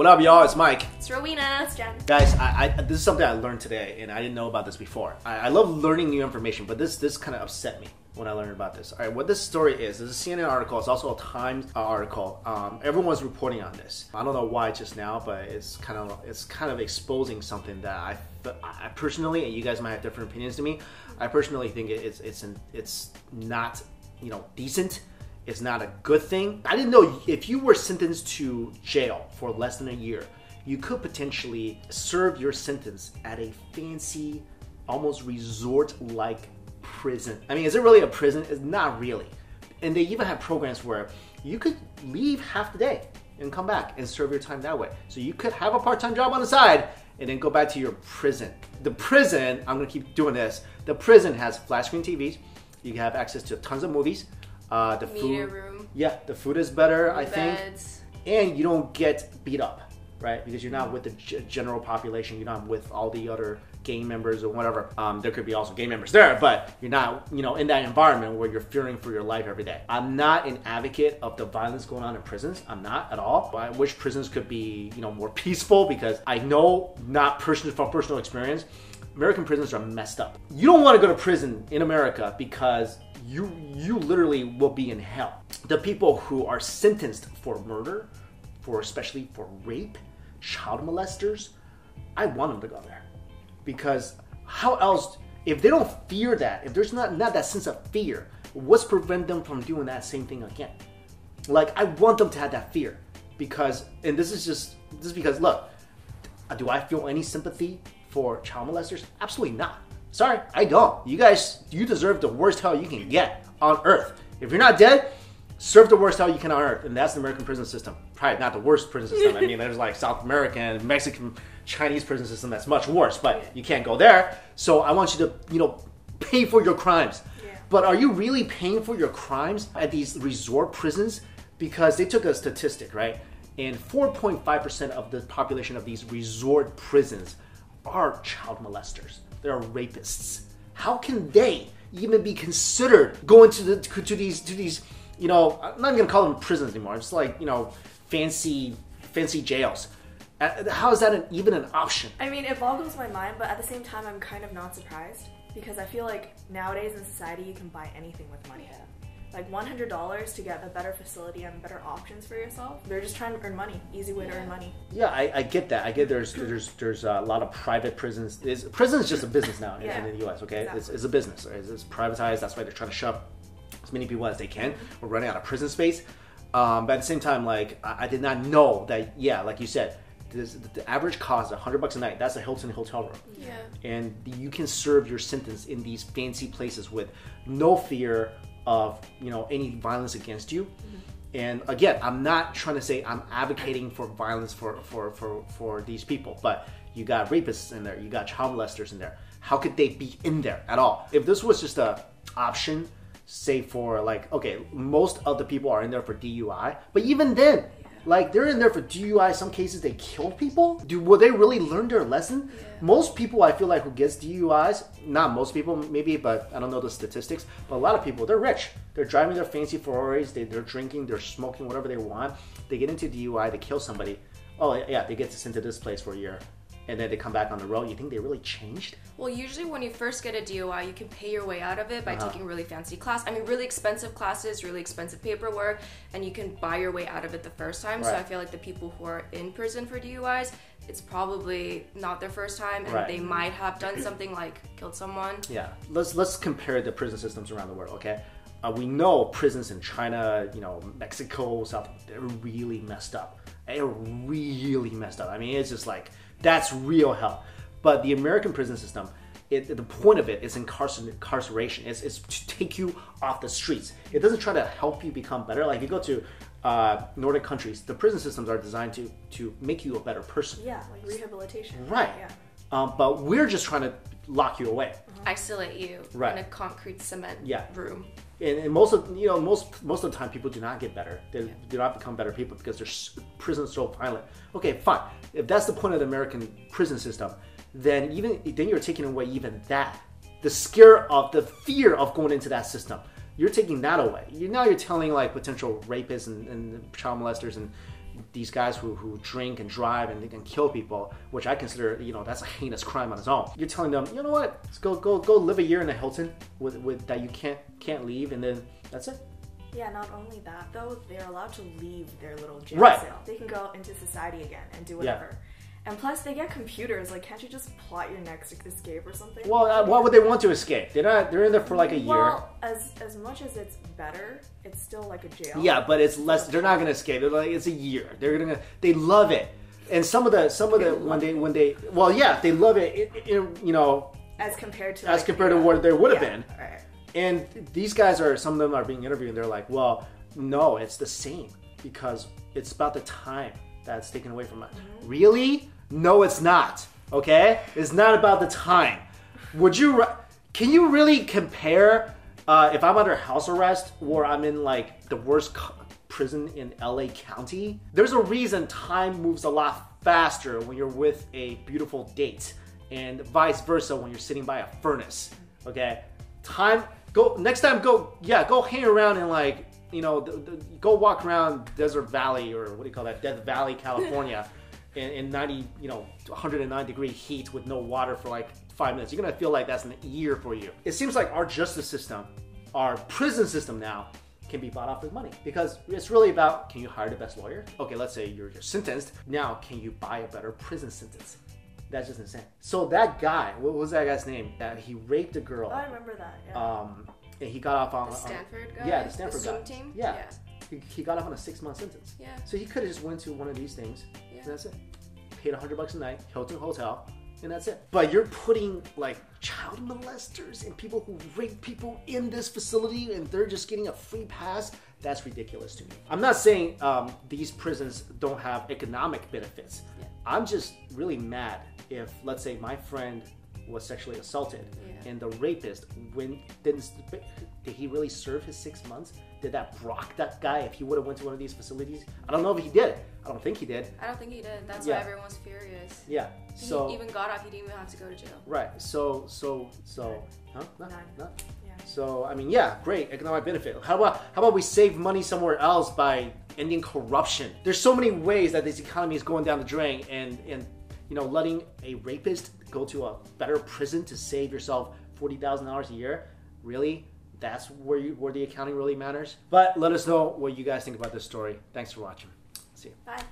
What up, y'all? It's Mike. It's Rowena. It's Jen. Guys, this is something I learned today, and I didn't know about this before. I love learning new information, but this kind of upset me when I learned about this. All right, what this story is a CNN article. It's also a Times article. Everyone's reporting on this. I don't know why just now, but it's kind of exposing something that I personally, and you guys might have different opinions to me. I personally think it's not decent. It's not a good thing. I didn't know if you were sentenced to jail for less than a year, you could potentially serve your sentence at a fancy, almost resort-like prison. I mean, is it really a prison? It's not really. And they even have programs where you could leave half the day and come back and serve your time that way. So you could have a part-time job on the side and then go back to your prison. The prison, I'm gonna keep doing this, the prison has flat screen TVs. You have access to tons of movies. The Media food, room. Yeah, the food is better, I think. Beds. And you don't get beat up, right? Because you're not with the general population. You're not with all the other gang members or whatever. There could be also gang members there, but you're not, in that environment where you're fearing for your life every day. I'm not an advocate of the violence going on in prisons. I'm not at all. I wish prisons could be, more peaceful, because I know, not from personal experience, American prisons are messed up. You don't want to go to prison in America because you literally will be in hell. The people who are sentenced for murder, especially for rape, child molesters, I want them to go there. Because how else, if they don't fear that, if there's not that sense of fear, what's prevent them from doing that same thing again? Like, I want them to have that fear. Because, and this is because, look, do I feel any sympathy for child molesters? Absolutely not. Sorry, I don't. You guys, you deserve the worst hell you can get on earth. If you're not dead, serve the worst hell you can on earth. And that's the American prison system. Probably not the worst prison system. I mean, there's like South American, Mexican, Chinese prison system that's much worse, but you can't go there. So I want you to, pay for your crimes. Yeah. But are you really paying for your crimes at these resort prisons? Because they took a statistic, right? And 4.5% of the population of these resort prisons are child molesters. They're rapists. How can they even be considered going to these I'm not even gonna call them prisons anymore. It's like, fancy jails. How is that even an option? I mean, it boggles my mind, but at the same time, I'm kind of not surprised, because I feel like nowadays in society, you can buy anything with money. Like $100 to get a better facility and better options for yourself. They're just trying to earn money. Easy way to earn money. Yeah, I get that. I get there's a lot of private prisons. Prison is just a business now in the U.S., okay? Exactly. It's a business. Right? It's privatized. That's why they're trying to shove as many people as they can. We're running out of prison space. But at the same time, like, I did not know that, like you said, the average cost is $100 a night. That's a Hilton hotel room. Yeah. And you can serve your sentence in these fancy places with no fear of any violence against you. And again, I'm not trying to say I'm advocating for violence for these people, but you got rapists in there, you got child molesters in there. How could they be in there at all? If this was just a option, say for like, okay, most of the people are in there for DUI, but even then, like, they're in there for DUI. Some cases they kill people. Will they really learn their lesson? Yeah. Most people, I feel like, who gets DUIs, not most people maybe, but I don't know the statistics, but a lot of people, they're rich. They're driving their fancy Ferraris, they're drinking, they're smoking, whatever they want. They get into DUI, they kill somebody. Oh yeah, they get sent to this place for a year. And then they come back on the road. You think they really changed? Well, usually when you first get a DUI, you can pay your way out of it by taking really fancy class. I mean, really expensive classes, really expensive paperwork, and you can buy your way out of it the first time. Right. So I feel like the people who are in prison for DUIs, it's probably not their first time, and they might have done something like killed someone. Yeah. Let's compare the prison systems around the world, okay? We know prisons in China, Mexico, they're really messed up. They're really messed up. I mean, it's just like, that's real hell. But the American prison system, the point of it is incarceration. It's to take you off the streets. It doesn't try to help you become better. Like, you go to Nordic countries, the prison systems are designed to make you a better person. Yeah, like rehabilitation. Right. Yeah. But we're just trying to lock you away. Isolate you in a concrete cement room. And most of the time, people do not get better. They do not become better people because their prison's so violent. Okay, fine. If that's the point of the American prison system, then you're taking away even that, the fear of going into that system. You're taking that away. Now you're telling like potential rapists and child molesters and these guys who drink and drive and they can kill people, which I consider, you know, that's a heinous crime on its own. You're telling them, you know what, let's go live a year in a Hilton with that you can't leave, and then that's it. Yeah, not only that though, they're allowed to leave their little jail Right. cell. They can go into society again and do whatever. Yeah. And plus, they get computers. Like, can't you just plot your next escape or something? Well, why would they want to escape? They're in there for like a year. Well, as much as it's better, it's still like a jail. Yeah, but it's less. They're not gonna escape. They're like, it's a year. They love it. And some of the when they well, yeah, they love it. You know, as compared to what there would have been. Right. And these guys some of them are being interviewed, and they're like, well, no, it's the same because it's about the time that's taken away from us. Mm-hmm. Really? No, it's not. Okay? It's not about the time. Can you really compare if I'm under house arrest or I'm in like the worst prison in LA County? There's a reason time moves a lot faster when you're with a beautiful date and vice versa when you're sitting by a furnace. Okay? Next time go hang around in like, you know, go walk around Desert Valley, or what do you call that, Death Valley, California, in 109-degree heat with no water for like 5 minutes. You're gonna feel like that's a year for you. It seems like our justice system, our prison system now, can be bought off with money, because it's really about, can you hire the best lawyer? Okay, let's say you're sentenced. Now, can you buy a better prison sentence? That's just insane. So that guy, what was that guy's name? That he raped a girl. Oh, I remember that. Yeah. And he got off on the Stanford guy. Yeah, the Stanford guy. Swim team. Yeah. He got off on a 6-month sentence. Yeah. So he could have just went to one of these things, and that's it. Paid $100 a night, Hilton hotel, and that's it. But you're putting like child molesters and people who rape people in this facility, and they're just getting a free pass. That's ridiculous to me. I'm not saying these prisons don't have economic benefits. Yeah. I'm just really mad if, let's say, my friend was sexually assaulted, and the rapist did he really serve his 6 months? Did that block that guy if he would have went to one of these facilities? I don't know if he did. I don't think he did. I don't think he did. That's why everyone's furious. Yeah. So he even got off. He didn't even have to go to jail. Right. So. Huh? No. Yeah. So I mean, yeah, great economic benefit. How about we save money somewhere else by ending corruption? There's so many ways that this economy is going down the drain, and you know, letting a rapist go to a better prison to save yourself $40,000 a year, really? That's where the accounting really matters. But let us know what you guys think about this story. Thanks for watching. See you. Bye.